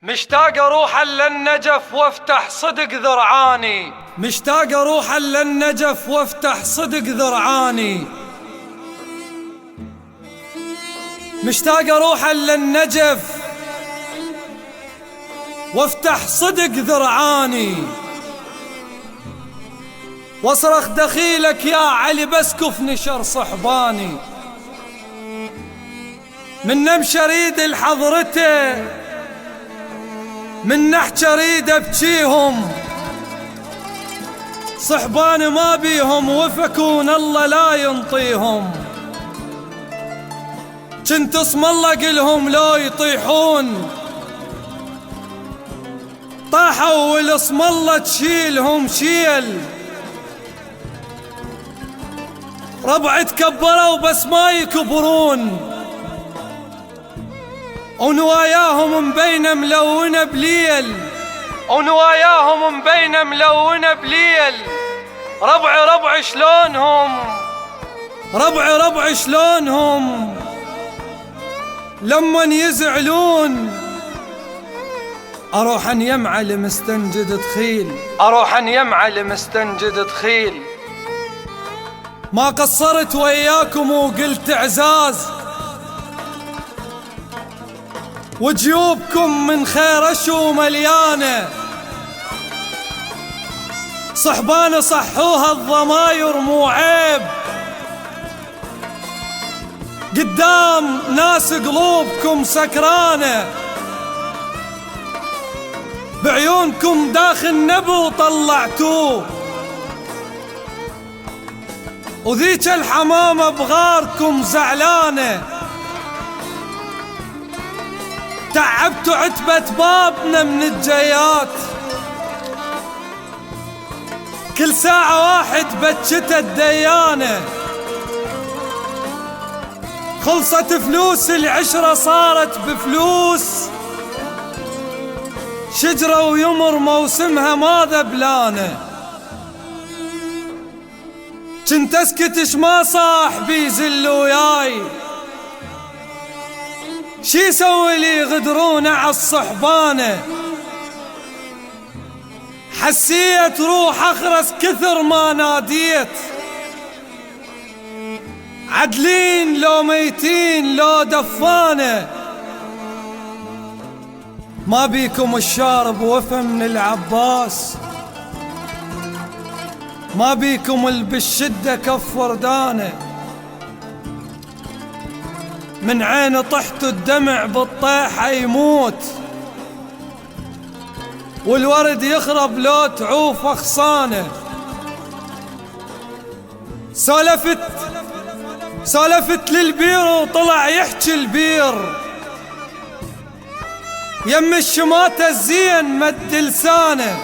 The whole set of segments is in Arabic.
مشتاق اروح للنجف وافتح صدق ذرعاني، مشتاق اروح للنجف وافتح صدق ذرعاني، مشتاق اروح للنجف وافتح صدق ذرعاني، واصرخ دخيلك يا علي بسكف نشر صحباني، من نمش اريد لحضرته من نحكي اريد ابكيهم، صحبان ما بيهم وفكون الله لا ينطيهم، كنت اسم الله قلهم لو يطيحون طاحوا والاسم الله تشيلهم شيل، ربع تكبروا بس ما يكبرون، ونواياهم مبينة ملونة بليل، ونواياهم مبينة ملونة بليل، ربع شلونهم، ربع شلونهم لمن يزعلون، اروح يمعى لمستنجد تخيل، اروح يمعى لمستنجد تخيل، ما قصرت وياكم وقلت اعزاز، وجيوبكم من خيرشو مليانة، صحبان صحوها الضماير مو عيب، قدام ناس قلوبكم سكرانة، بعيونكم داخل نبو طلعتوه، وذيك الحمامة بغاركم زعلانة، تعبتوا عتبة بابنا من الجيات، كل ساعة واحد بتشته الديانة، خلصت فلوس العشرة صارت بفلوس، شجرة ويمر موسمها ما ذبلانة، كنت اسكتش ما صاحبي زل وياي، شي سوي لي يغدرون عالصحبانة، حسيت روح اخرس كثر ما ناديت، عدلين لو ميتين لو دفانة، ما بيكم الشارب وفا من العباس، ما بيكم بالشدة كف وردانة، من عين طحت الدمع بالطيحة يموت، والورد يخرب لو تعوف أغصانه، سولفت للبير وطلع يحكي البير، يم الشماتة الزين مد لسانه،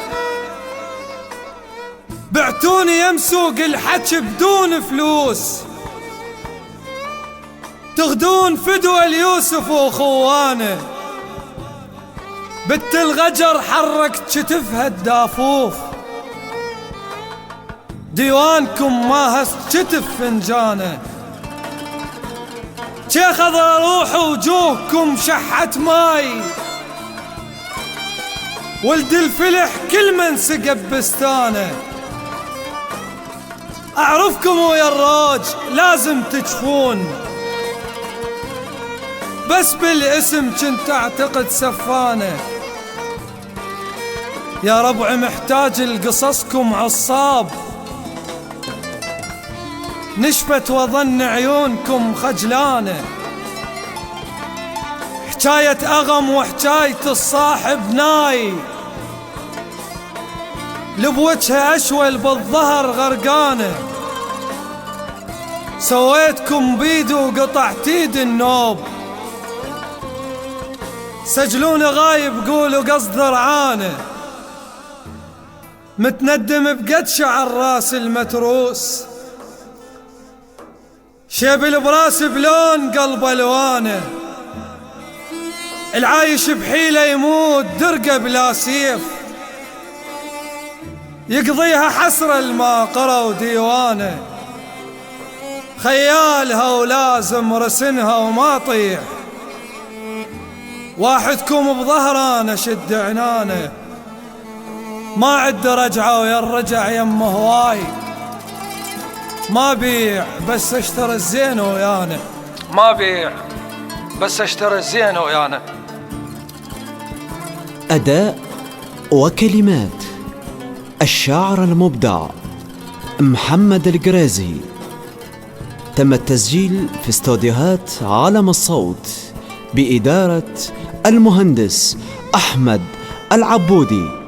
بعتوني يم سوق الحكي بدون فلوس، تغدون فدوى اليوسف وخوانه، بنت الغجر حركت شتفها الدافوف، ديوانكم ما هست شتف فنجانه، شيخ اروح وجوهكم شحت ماي، ولد الفلح كل من سقب بستانه، اعرفكم ويا الراج لازم تجفون، بس بالاسم كنت اعتقد سفانه، يا ربع محتاج لقصصكم عصاب، نشفت وظن عيونكم خجلانه، حكاية اغم وحكاية الصاحب ناي، لبوجهه اشول بالظهر غرقانه، سويتكم بيد وقطعت ايد النوب، سجلون غايب قولوا قصد ذرعانه، متندم بقد شعر راس المتروس، شيبل براس بلون قلب الوانه، العايش بحيله يموت درقه بلا سيف، يقضيها حسره الما قروا ديوانه، خيالها ولازم رسنها وما طيح، واحدكم بظهرانه شد عنانه، ما عد رجعه ويا الرجع يم هواي، ما بيع بس اشتري الزين ويانا، ما بيع بس اشتري الزين ويانا. أداء وكلمات الشاعر المبدع محمد القريزي. تم التسجيل في استوديوهات عالم الصوت بإدارة المهندس أحمد العبودي.